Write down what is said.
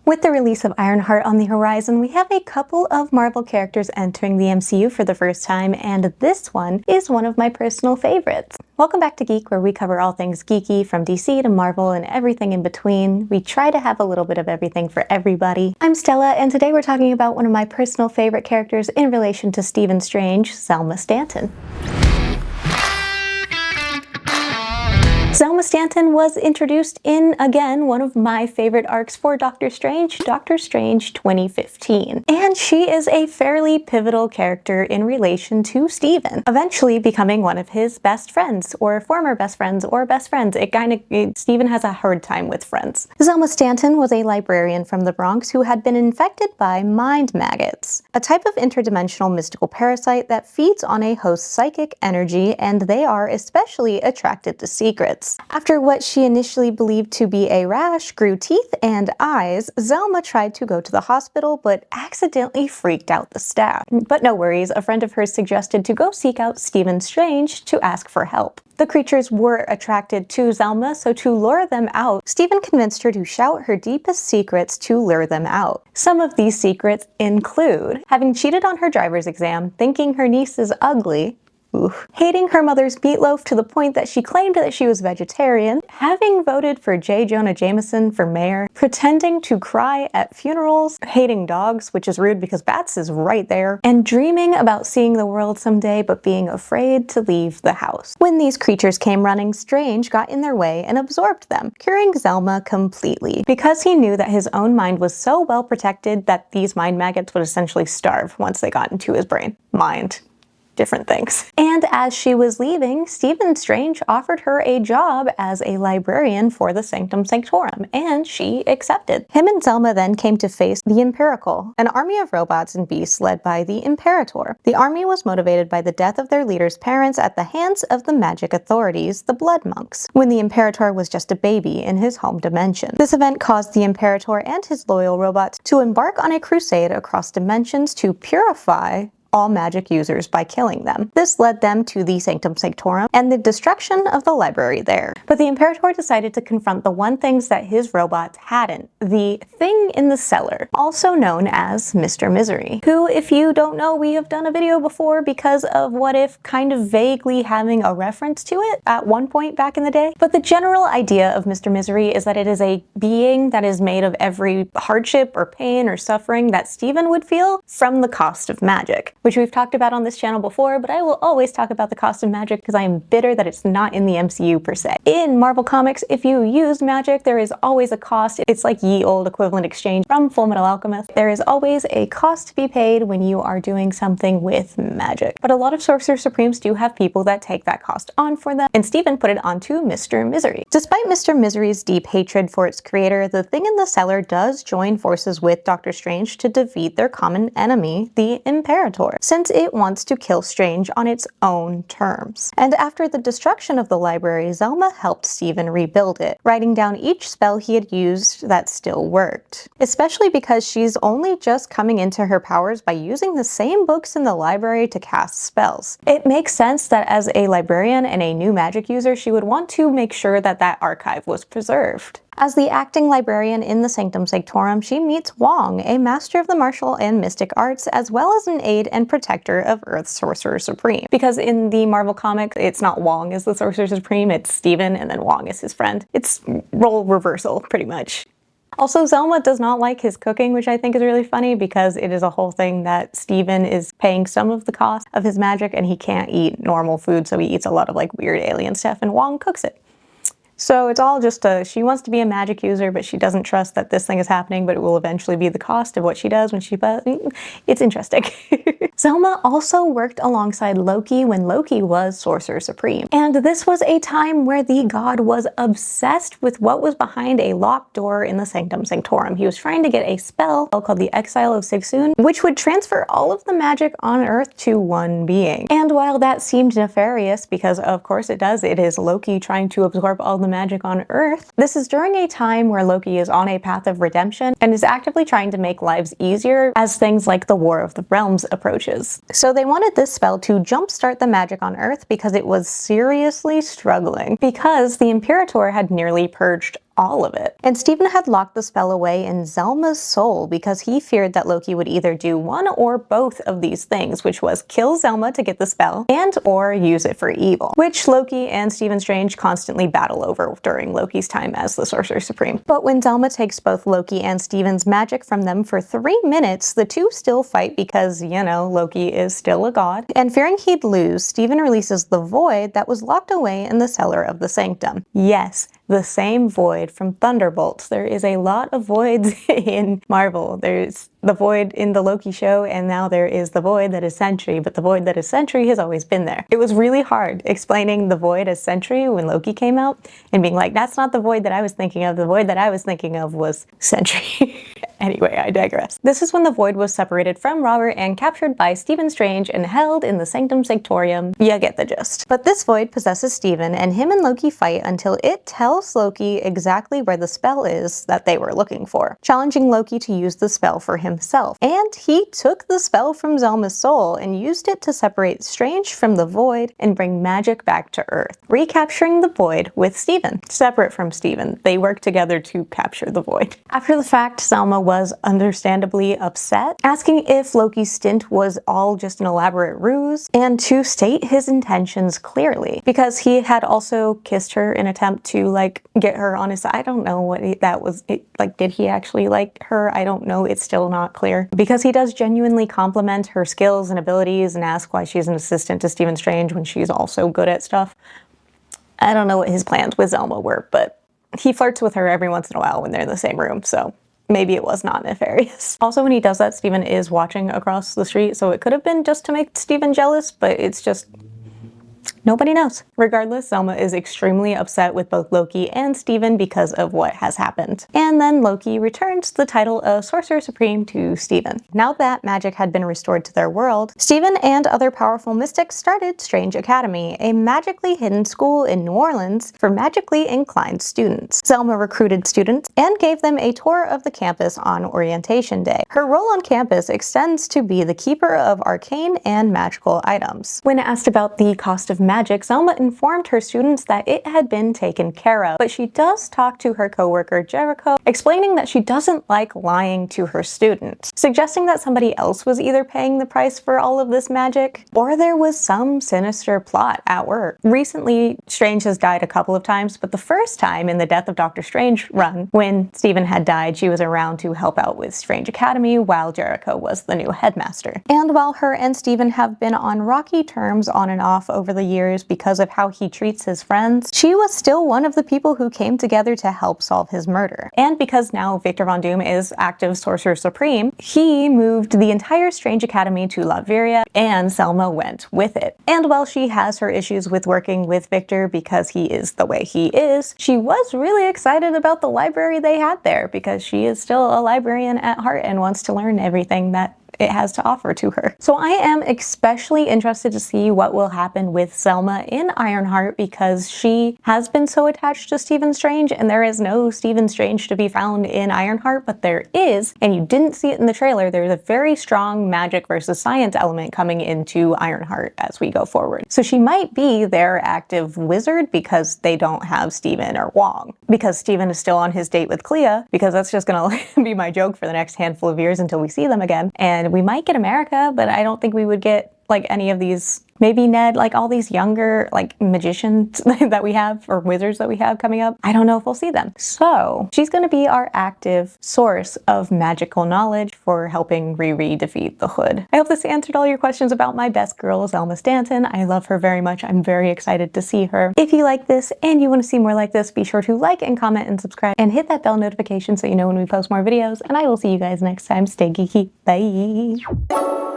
With the release of Ironheart on the horizon, we have a couple of Marvel characters entering the MCU for the first time, and this one is one of my personal favorites. Welcome back to Geek, where we cover all things geeky, from DC to Marvel and everything in between. We try to have a little bit of everything for everybody. I'm Stella, and today we're talking about one of my personal favorite characters in relation to Stephen Strange, Zelma Stanton. Zelma Stanton was introduced in, again, one of my favorite arcs for Doctor Strange 2015. And she is a fairly pivotal character in relation to Stephen, eventually becoming one of his best friends, or former best friends, or best friends. Stephen has a hard time with friends. Zelma Stanton was a librarian from the Bronx who had been infected by mind maggots, a type of interdimensional mystical parasite that feeds on a host's psychic energy, and they are especially attracted to secrets. After what she initially believed to be a rash grew teeth and eyes, Zelma tried to go to the hospital but accidentally freaked out the staff. But no worries, a friend of hers suggested to go seek out Stephen Strange to ask for help. The creatures were attracted to Zelma, so to lure them out, Stephen convinced her to shout her deepest secrets to lure them out. Some of these secrets include having cheated on her driver's exam, thinking her niece is ugly, hating her mother's meatloaf to the point that she claimed that she was vegetarian, having voted for J. Jonah Jameson for mayor, pretending to cry at funerals, hating dogs, which is rude because Bats is right there, and dreaming about seeing the world someday but being afraid to leave the house. When these creatures came running, Strange got in their way and absorbed them, curing Zelma completely, because he knew that his own mind was so well protected that these mind maggots would essentially starve once they got into his brain. Mind. Different things. And as she was leaving, Stephen Strange offered her a job as a librarian for the Sanctum Sanctorum, and she accepted. Him and Zelma then came to face the IMPERATOR, an army of robots and beasts led by the IMPERATOR. The army was motivated by the death of their leader's parents at the hands of the magic authorities, the Blood Monks, when the IMPERATOR was just a baby in his home dimension. This event caused the IMPERATOR and his loyal robots to embark on a crusade across dimensions to purify all magic users by killing them. This led them to the Sanctum Sanctorum and the destruction of the library there. But the IMPERATOR decided to confront the one things that his robots hadn't, the thing in the cellar, also known as Mr. Misery, who, if you don't know, we have done a video before because of What If kind of vaguely having a reference to it at one point back in the day. But the general idea of Mr. Misery is that it is a being that is made of every hardship or pain or suffering that Stephen would feel from the cost of magic, which we've talked about on this channel before, but I will always talk about the cost of magic because I am bitter that it's not in the MCU per se. In Marvel Comics, if you use magic, there is always a cost. It's like ye old equivalent exchange from Fullmetal Alchemist. There is always a cost to be paid when you are doing something with magic. But a lot of Sorcerer Supremes do have people that take that cost on for them, and Stephen put it onto Mr. Misery. Despite Mr. Misery's deep hatred for its creator, the thing in the cellar does join forces with Doctor Strange to defeat their common enemy, the IMPERATOR, since it wants to kill Strange on its own terms. And after the destruction of the library, Zelma helped Stephen rebuild it, writing down each spell he had used that still worked, especially because she's only just coming into her powers by using the same books in the library to cast spells. It makes sense that as a librarian and a new magic user, she would want to make sure that that archive was preserved. As the acting librarian in the Sanctum Sanctorum, she meets Wong, a master of the martial and mystic arts, as well as an aide and protector of Earth's Sorcerer Supreme. Because in the Marvel comics, it's not Wong as the Sorcerer Supreme, it's Stephen, and then Wong is his friend. It's role reversal, pretty much. Also, Zelma does not like his cooking, which I think is really funny because it is a whole thing that Stephen is paying some of the cost of his magic and he can't eat normal food, so he eats a lot of like weird alien stuff and Wong cooks it. So it's all just she wants to be a magic user, but she doesn't trust that this thing is happening, but it will eventually be the cost of what she does when she, it's interesting. Zelma also worked alongside Loki when Loki was Sorcerer Supreme. And this was a time where the god was obsessed with what was behind a locked door in the Sanctum Sanctorum. He was trying to get a spell called the Exile of Sigsoon, which would transfer all of the magic on Earth to one being. And while that seemed nefarious, because of course it does, it is Loki trying to absorb all the magic on Earth, this is during a time where Loki is on a path of redemption and is actively trying to make lives easier as things like the War of the Realms approaches. So they wanted this spell to jumpstart the magic on Earth because it was seriously struggling, because the IMPERATOR had nearly purged all of it. And Stephen had locked the spell away in Zelma's soul because he feared that Loki would either do one or both of these things, which was kill Zelma to get the spell and or use it for evil, which Loki and Stephen Strange constantly battle over during Loki's time as the Sorcerer Supreme. But when Zelma takes both Loki and Stephen's magic from them for 3 minutes, the two still fight because, you know, Loki is still a god. And fearing he'd lose, Stephen releases the void that was locked away in the cellar of the Sanctum. Yes, the same void from Thunderbolts. There is a lot of voids in Marvel. There's the void in the Loki show, and now there is the void that is Sentry, but the void that is Sentry has always been there. It was really hard explaining the void as Sentry when Loki came out and being like, that's not the void that I was thinking of. The void that I was thinking of was Sentry. Anyway, I digress. This is when the void was separated from Robert and captured by Stephen Strange and held in the Sanctum Sanctorum. You get the gist. But this void possesses Stephen, and him and Loki fight until it tells Loki exactly where the spell is that they were looking for, challenging Loki to use the spell for himself. And he took the spell from Zelma's soul and used it to separate Strange from the void and bring magic back to Earth, recapturing the void with Stephen. Separate from Stephen, they work together to capture the void. After the fact, Zelma was understandably upset, asking if Loki's stint was all just an elaborate ruse, and to state his intentions clearly, because he had also kissed her in attempt to like get her on his side. I don't know what that was. Like, did he actually like her? I don't know. It's still not clear, because he does genuinely compliment her skills and abilities and ask why she's an assistant to Stephen Strange when she's also good at stuff. I don't know what his plans with Zelma were, but he flirts with her every once in a while when they're in the same room, so maybe it was not nefarious. Also, when he does that, Stephen is watching across the street, so it could have been just to make Stephen jealous, but it's just nobody knows. Regardless, Zelma is extremely upset with both Loki and Stephen because of what has happened. And then Loki returns the title of Sorcerer Supreme to Stephen. Now that magic had been restored to their world, Stephen and other powerful mystics started Strange Academy, a magically hidden school in New Orleans for magically inclined students. Zelma recruited students and gave them a tour of the campus on orientation day. Her role on campus extends to be the keeper of arcane and magical items. When asked about the cost of magic, Zelma informed her students that it had been taken care of, but she does talk to her coworker Jericho, explaining that she doesn't like lying to her students, suggesting that somebody else was either paying the price for all of this magic, or there was some sinister plot at work. Recently, Strange has died a couple of times, but the first time in the Death of Doctor Strange run, when Stephen had died, she was around to help out with Strange Academy while Jericho was the new headmaster. And while her and Stephen have been on rocky terms on and off over the years because of how he treats his friends, she was still one of the people who came together to help solve his murder. And because now Victor Von Doom is active Sorcerer Supreme, he moved the entire Strange Academy to Latveria, and Zelma went with it. And while she has her issues with working with Victor because he is the way he is, she was really excited about the library they had there because she is still a librarian at heart and wants to learn everything that it has to offer to her. So I am especially interested to see what will happen with Zelma in Ironheart because she has been so attached to Stephen Strange, and there is no Stephen Strange to be found in Ironheart, but there is, and you didn't see it in the trailer, there's a very strong magic versus science element coming into Ironheart as we go forward. So she might be their active wizard because they don't have Stephen or Wong. Because Stephen is still on his date with Clea, because that's just gonna be my joke for the next handful of years until we see them again. And we might get America, but I don't think we would get like any of these, maybe Ned, like all these younger like magicians that we have, or wizards that we have coming up. I don't know if we'll see them. So she's going to be our active source of magical knowledge for helping Riri defeat the Hood. I hope this answered all your questions about my best girl, Zelma Stanton. I love her very much. I'm very excited to see her. If you like this and you want to see more like this, be sure to like and comment and subscribe and hit that bell notification so you know when we post more videos, and I will see you guys next time. Stay geeky. Bye.